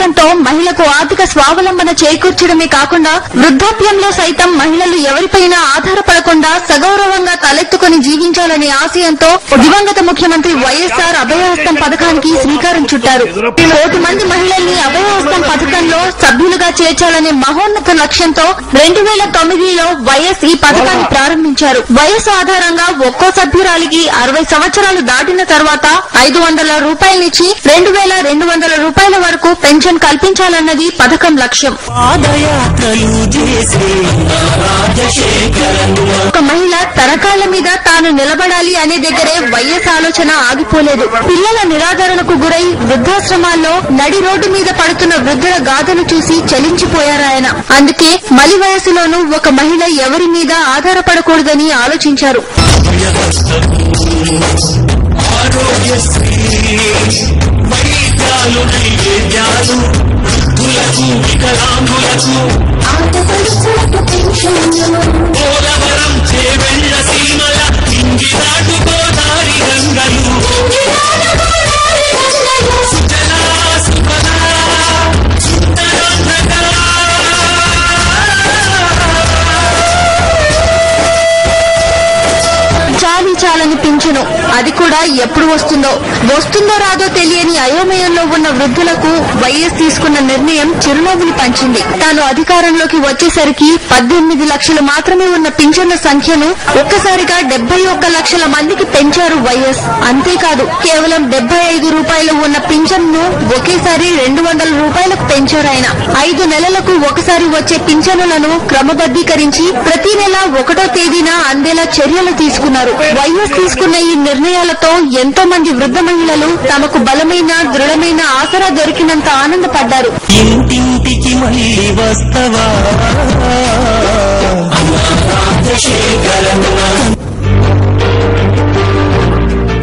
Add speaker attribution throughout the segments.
Speaker 1: పథకంతో మహిళకు ఆర్థిక స్వావలంబన చేకూర్చడమే కాకుండా వృద్ధాప్యంలో సైతం మహిళలు ఎవరిపైనా ఆధారపడకుండా సగౌరవంగా తలెత్తుకుని జీవించాలనే ఆశయంతో దివంగత ముఖ్యమంత్రి వైఎస్ఆర్ అభయహస్తం పథకానికి శ్రీకారం చుట్టారు. 1 కోటి మంది మహిళల్ని అభయహస్తం పథకంలో సభ్యులుగా చేర్చాలనే మహోన్నత లక్ష్యంతో 2009లో వైఎస్ ఈ పథకాన్ని ప్రారంభించారు. వయస్సు ఆధారంగా ఒక్కో సభ్యురాలికి 60 సంవత్సరాలు దాటిన తర్వాత 500 రూపాయలనిచ్చి 2200 రూపాయల వరకు పెన్షన్ కల్పించాలన్నది పథకం లక్ష్యం. ఒక మహిళ తరకాల మీద తాను నిలబడాలి అనే దగ్గరే వైఎస్ ఆలోచన ఆగిపోలేదు. పిల్లల నిరాదరణకు గురై వృద్ధాశ్రమాల్లో నడి రోడ్డు మీద పడుతున్న వృద్ధుల గాథను చూసి చలించిపోయారాయన. అందుకే మలి వయసులోనూ ఒక మహిళ ఎవరి మీద ఆధారపడకూడదని ఆలోచించారు. చాలని పింఛను అది కూడా ఎప్పుడు వస్తుందో రాదో తెలియని అయోమయంలో ఉన్న వృద్ధులకు వైఎస్ తీసుకున్న నిర్ణయం చిరునవ్వులు పంచింది. తాను అధికారంలోకి వచ్చేసరికి 18 లక్షలు మాత్రమే ఉన్న పింఛన్ల సంఖ్యను ఒక్కసారిగా 71 లక్షల మందికి పెంచారు వైఎస్. అంతేకాదు కేవలం 75 రూపాయలు ఉన్న పింఛన్ను ఒకేసారి 200 రూపాయలకు పెంచారాయన. 5 నెలలకు ఒకసారి వచ్చే పింఛనులను క్రమబద్దీకరించి ప్రతి నెల 1వ తేదీన అందేలా చర్యలు తీసుకున్నారు. వైఎస్ తీసుకున్న ఈ నిర్ణయాలతో ఎంతో మంది వృద్ధ మహిళలు తమకు బలమైన దృఢమైన ఆసరా దొరికినంత ఆనందపడ్డారు.
Speaker 2: ఇంటింటికి మళ్ళీ వస్తవా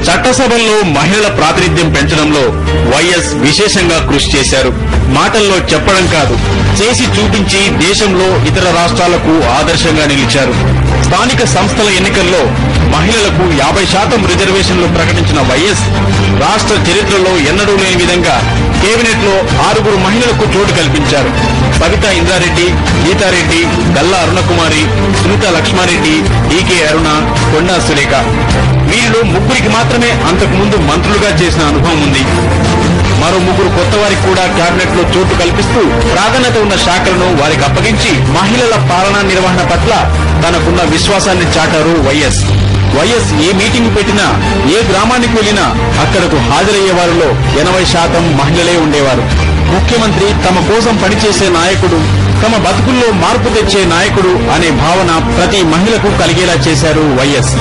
Speaker 3: చట్టసభల్లో మహిళల ప్రాతినిధ్యం పెంచడంలో వైఎస్ విశేషంగా కృషి చేశారు. మాటల్లో చెప్పడం కాదు, చేసి చూపించి దేశంలో ఇతర రాష్ట్రాలకు ఆదర్శంగా నిలిచారు. స్థానిక సంస్థల ఎన్నికల్లో మహిళలకు 50% రిజర్వేషన్లు ప్రకటించిన వైఎస్ రాష్ట్ర చరిత్రలో ఎన్నడూ లేని విధంగా కేబినెట్ లో 6 మహిళలకు చోటు కల్పించారు. సవితా ఇంద్రారెడ్డి, గీతారెడ్డి, గల్లా అరుణకుమారి, సునీత లక్ష్మారెడ్డి, డీకే అరుణ, కొండా సురేఖ. వీరిలో 3 మాత్రమే అంతకుముందు మంత్రులుగా చేసిన అనుభవం ఉంది. మరో 3 కొత్త వారికి కూడా కేబినెట్ లో చోటు కల్పిస్తూ ప్రాధాన్యత ఉన్న శాఖలను వారికి అప్పగించి మహిళల పాలనా నిర్వహణ పట్ల తనకున్న విశ్వాసాన్ని చాటారు వైఎస్. వైఎస్ ఏ మీటింగ్ పెట్టినా, ఏ గ్రామానికి వెళ్లినా అక్కడకు హాజరయ్యే వారిలో 80% మహిళలే ఉండేవారు. ముఖ్యమంత్రి తమ కోసం పనిచేసే నాయకుడు, తమ బతుకుల్లో మార్పు తెచ్చే నాయకుడు అనే భావన ప్రతి మహిళకు కలిగేలా చేశారు వైఎస్.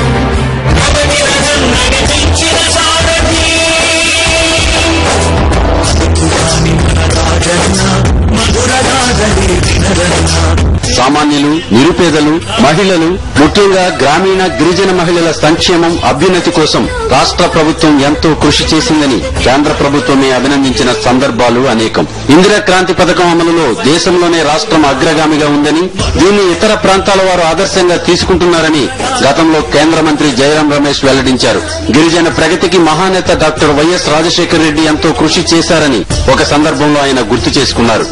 Speaker 4: సామాన్యులు, నిరుపేదలు, మహిళలు, ముఖ్యంగా గ్రామీణ గిరిజన మహిళల సంక్షేమం, అభ్యున్నతి కోసం రాష్ట్ర ప్రభుత్వం ఎంతో కృషి చేసిందని కేంద్ర ప్రభుత్వమే అభినందించిన సందర్భాలు అనేకం. ఇందిరా క్రాంతి పథకం అమలులో దేశంలోనే రాష్ట్రం అగ్రగామిగా ఉందని, దీన్ని ఇతర ప్రాంతాల వారు ఆదర్శంగా తీసుకుంటున్నారని గతంలో కేంద్ర మంత్రి జయరాం రమేష్ వెల్లడించారు. గిరిజన ప్రగతికి మహానేత డాక్టర్ వైఎస్ రాజశేఖర రెడ్డి ఎంతో కృషి చేశారని ఒక సందర్భంలో ఆయన గుర్తు చేసుకున్నారు.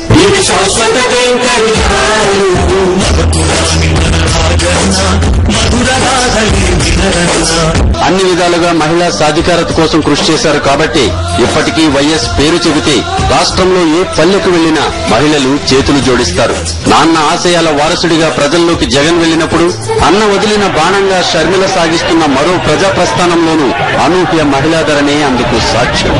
Speaker 4: అన్ని విధాలుగా మహిళా సాధికారత కోసం కృషి చేశారు కాబట్టి ఇప్పటికీ వైఎస్ పేరు చెబితే రాష్ట్రంలో ఏ పల్లెకు వెళ్లినా మహిళలు చేతులు జోడిస్తారు. నాన్న ఆశయాల వారసుడిగా ప్రజల్లోకి జగన్ వెళ్లినప్పుడు అన్న వదిలిన బాణంగా షర్మిల సాగిస్తున్న మరో ప్రజా ప్రస్థానంలోనూ అనూహ్య మహిళాధరణే అందుకు సాక్ష్యం.